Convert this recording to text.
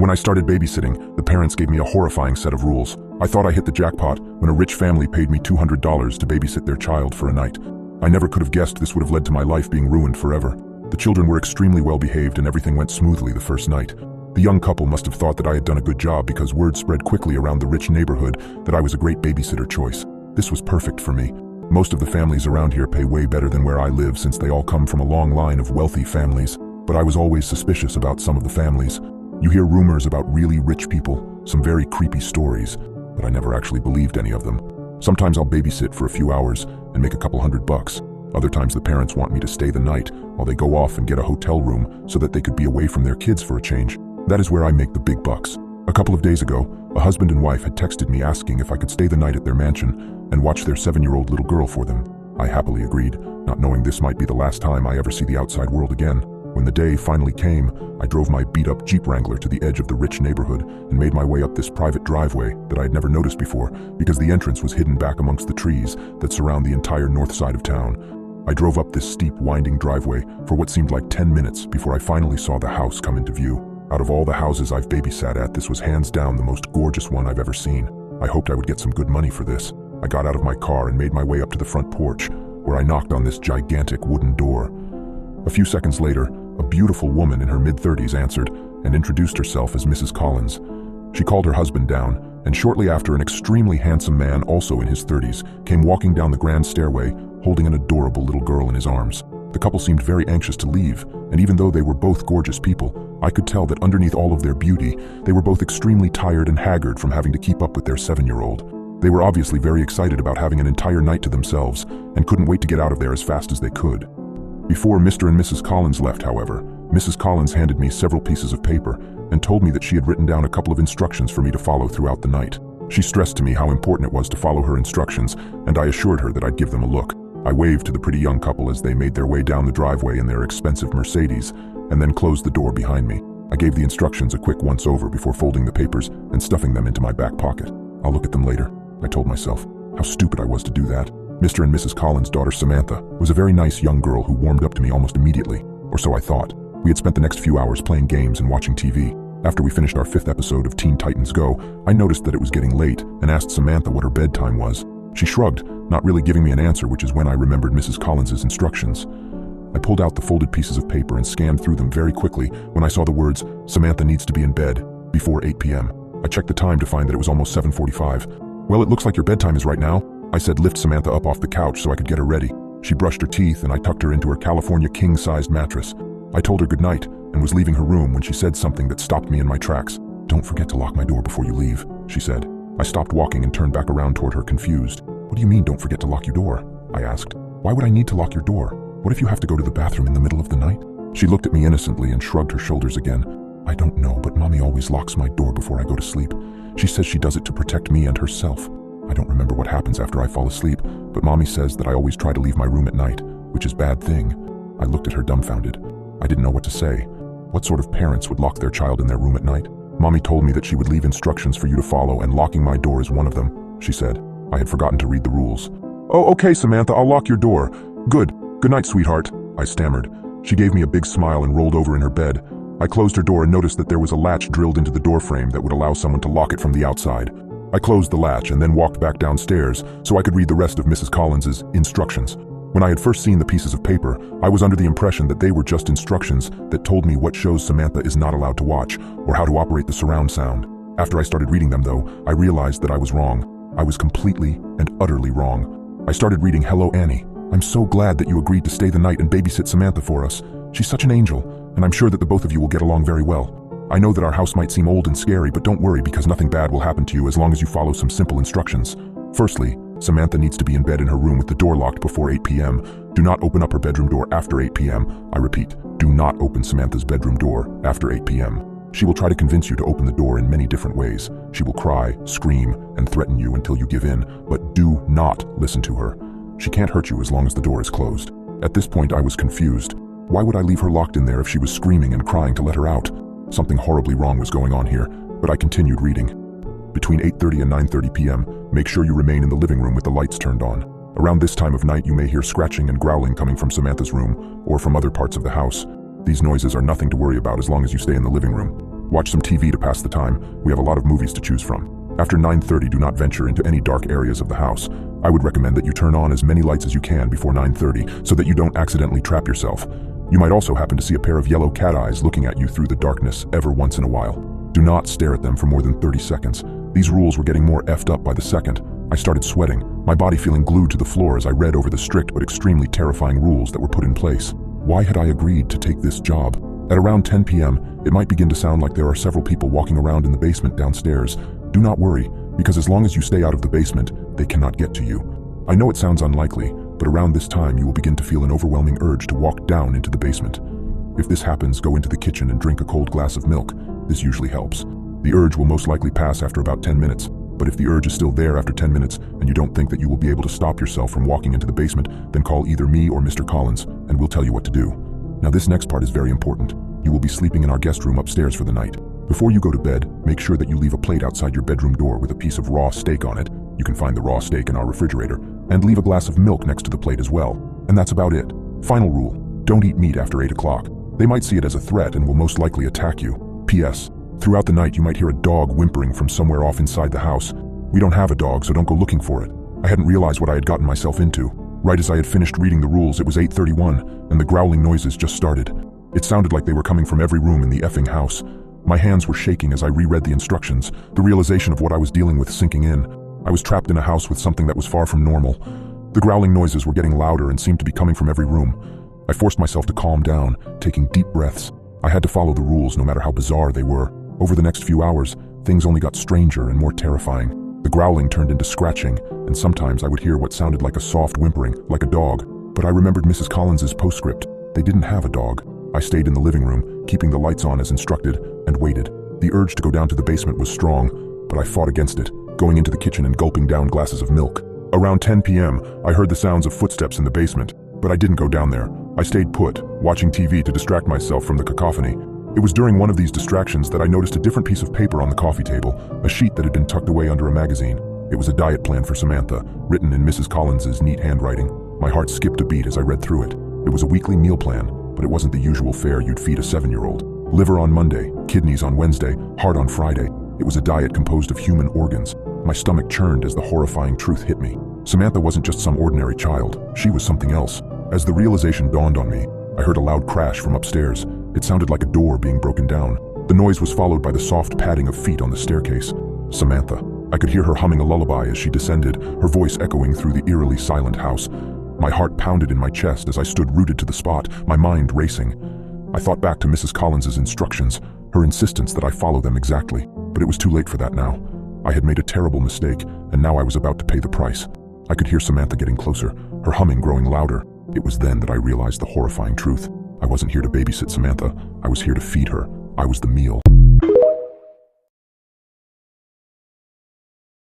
When I started babysitting, the parents gave me a horrifying set of rules. I thought I hit the jackpot when a rich family paid me $200 to babysit their child for a night. I never could have guessed this would have led to my life being ruined forever. The children were extremely well behaved and everything went smoothly the first night. The young couple must have thought that I had done a good job because word spread quickly around the rich neighborhood that I was a great babysitter choice. This was perfect for me. Most of the families around here pay way better than where I live since they all come from a long line of wealthy families, but I was always suspicious about some of the families. You hear rumors about really rich people, some very creepy stories, but I never actually believed any of them. Sometimes I'll babysit for a few hours and make a couple $100. Other times the parents want me to stay the night while they go off and get a hotel room so that they could be away from their kids for a change. That is where I make the big bucks. A couple of days ago, a husband and wife had texted me asking if I could stay the night at their mansion and watch their 7-year-old little girl for them. I happily agreed, not knowing this might be the last time I ever see the outside world again. When the day finally came, I drove my beat-up Jeep Wrangler to the edge of the rich neighborhood and made my way up this private driveway that I had never noticed before because the entrance was hidden back amongst the trees that surround the entire north side of town. I drove up this steep, winding driveway for what seemed like 10 minutes before I finally saw the house come into view. Out of all the houses I've babysat at, this was hands down the most gorgeous one I've ever seen. I hoped I would get some good money for this. I got out of my car and made my way up to the front porch, where I knocked on this gigantic wooden door. A few seconds later, a beautiful woman in her mid-30s answered and introduced herself as Mrs. Collins. She called her husband down, and shortly after, an extremely handsome man, also in his 30s, came walking down the grand stairway, holding an adorable little girl in his arms. The couple seemed very anxious to leave, and even though they were both gorgeous people, I could tell that underneath all of their beauty, they were both extremely tired and haggard from having to keep up with their 7-year-old. They were obviously very excited about having an entire night to themselves, and couldn't wait to get out of there as fast as they could. Before Mr. and Mrs. Collins left, however, Mrs. Collins handed me several pieces of paper and told me that she had written down a couple of instructions for me to follow throughout the night. She stressed to me how important it was to follow her instructions, and I assured her that I'd give them a look. I waved to the pretty young couple as they made their way down the driveway in their expensive Mercedes, and then closed the door behind me. I gave the instructions a quick once-over before folding the papers and stuffing them into my back pocket. I'll look at them later, I told myself. How stupid I was to do that. Mr. and Mrs. Collins' daughter Samantha was a very nice young girl who warmed up to me almost immediately, or so I thought. We had spent the next few hours playing games and watching TV. After we finished our 5th episode of Teen Titans Go, I noticed that it was getting late and asked Samantha what her bedtime was. She shrugged, not really giving me an answer, which is when I remembered Mrs. Collins' instructions. I pulled out the folded pieces of paper and scanned through them very quickly when I saw the words, "Samantha needs to be in bed before 8 p.m. I checked the time to find that it was almost 7:45. "Well, it looks like your bedtime is right now," I said, lift Samantha up off the couch so I could get her ready. She brushed her teeth and I tucked her into her California king-sized mattress. I told her goodnight and was leaving her room when she said something that stopped me in my tracks. "Don't forget to lock my door before you leave," she said. I stopped walking and turned back around toward her, confused. "What do you mean, don't forget to lock your door?" I asked. "Why would I need to lock your door? What if you have to go to the bathroom in the middle of the night?" She looked at me innocently and shrugged her shoulders again. "I don't know, but Mommy always locks my door before I go to sleep. She says she does it to protect me and herself. I don't remember what happens after I fall asleep, but Mommy says that I always try to leave my room at night, which is a bad thing." I looked at her dumbfounded. I didn't know what to say. What sort of parents would lock their child in their room at night? "Mommy told me that she would leave instructions for you to follow, and locking my door is one of them," she said. I had forgotten to read the rules. "Oh, okay, Samantha, I'll lock your door. Good. Good night, sweetheart," I stammered. She gave me a big smile and rolled over in her bed. I closed her door and noticed that there was a latch drilled into the door frame that would allow someone to lock it from the outside. I closed the latch and then walked back downstairs so I could read the rest of Mrs. Collins' instructions. When I had first seen the pieces of paper, I was under the impression that they were just instructions that told me what shows Samantha is not allowed to watch or how to operate the surround sound. After I started reading them, though, I realized that I was wrong. I was completely and utterly wrong. I started reading, "Hello, Annie. I'm so glad that you agreed to stay the night and babysit Samantha for us. She's such an angel, and I'm sure that the both of you will get along very well. I know that our house might seem old and scary, but don't worry because nothing bad will happen to you as long as you follow some simple instructions. Firstly, Samantha needs to be in bed in her room with the door locked before 8 p.m. Do not open up her bedroom door after 8 p.m. I repeat, do not open Samantha's bedroom door after 8 p.m. She will try to convince you to open the door in many different ways. She will cry, scream, and threaten you until you give in, but do not listen to her. She can't hurt you as long as the door is closed." At this point, I was confused. Why would I leave her locked in there if she was screaming and crying to let her out? Something horribly wrong was going on here, but I continued reading. "Between 8:30 and 9:30 p.m., make sure you remain in the living room with the lights turned on. Around this time of night, you may hear scratching and growling coming from Samantha's room or from other parts of the house. These noises are nothing to worry about as long as you stay in the living room. Watch some TV to pass the time. We have a lot of movies to choose from. After 9:30, do not venture into any dark areas of the house. I would recommend that you turn on as many lights as you can before 9:30 so that you don't accidentally trap yourself. You might also happen to see a pair of yellow cat eyes looking at you through the darkness every once in a while. Do not stare at them for more than 30 seconds. These rules were getting more effed up by the second. I started sweating, my body feeling glued to the floor as I read over the strict but extremely terrifying rules that were put in place. Why had I agreed to take this job? At around 10 p.m., it might begin to sound like there are several people walking around in the basement downstairs. Do not worry, because as long as you stay out of the basement, they cannot get to you. I know it sounds unlikely, but around this time you will begin to feel an overwhelming urge to walk down into the basement. If this happens, go into the kitchen and drink a cold glass of milk. This usually helps. The urge will most likely pass after about 10 minutes, but if the urge is still there after 10 minutes and you don't think that you will be able to stop yourself from walking into the basement, then call either me or Mr. Collins, and we'll tell you what to do. Now this next part is very important. You will be sleeping in our guest room upstairs for the night. Before you go to bed, make sure that you leave a plate outside your bedroom door with a piece of raw steak on it. You can find the raw steak in our refrigerator, and leave a glass of milk next to the plate as well. And that's about it. Final rule, don't eat meat after 8 o'clock. They might see it as a threat and will most likely attack you. P.S. Throughout the night you might hear a dog whimpering from somewhere off inside the house. We don't have a dog, so don't go looking for it. I hadn't realized what I had gotten myself into. Right as I had finished reading the rules, it was 8:31, and the growling noises just started. It sounded like they were coming from every room in the effing house. My hands were shaking as I reread the instructions, the realization of what I was dealing with sinking in. I was trapped in a house with something that was far from normal. The growling noises were getting louder and seemed to be coming from every room. I forced myself to calm down, taking deep breaths. I had to follow the rules no matter how bizarre they were. Over the next few hours, things only got stranger and more terrifying. The growling turned into scratching, and sometimes I would hear what sounded like a soft whimpering, like a dog. But I remembered Mrs. Collins's postscript. They didn't have a dog. I stayed in the living room, keeping the lights on as instructed, and waited. The urge to go down to the basement was strong, but I fought against it, going into the kitchen and gulping down glasses of milk. Around 10 p.m., I heard the sounds of footsteps in the basement, but I didn't go down there. I stayed put, watching TV to distract myself from the cacophony. It was during one of these distractions that I noticed a different piece of paper on the coffee table, a sheet that had been tucked away under a magazine. It was a diet plan for Samantha, written in Mrs. Collins's neat handwriting. My heart skipped a beat as I read through it. It was a weekly meal plan, but it wasn't the usual fare you'd feed a 7-year-old. Liver on Monday, kidneys on Wednesday, heart on Friday. It was a diet composed of human organs. My stomach churned as the horrifying truth hit me. Samantha wasn't just some ordinary child. She was something else. As the realization dawned on me, I heard a loud crash from upstairs. It sounded like a door being broken down. The noise was followed by the soft padding of feet on the staircase. Samantha. I could hear her humming a lullaby as she descended, her voice echoing through the eerily silent house. My heart pounded in my chest as I stood rooted to the spot, my mind racing. I thought back to Mrs. Collins's instructions, her insistence that I follow them exactly, but it was too late for that now. I had made a terrible mistake, and now I was about to pay the price. I could hear Samantha getting closer, her humming growing louder. It was then that I realized the horrifying truth. I wasn't here to babysit Samantha. I was here to feed her. I was the meal.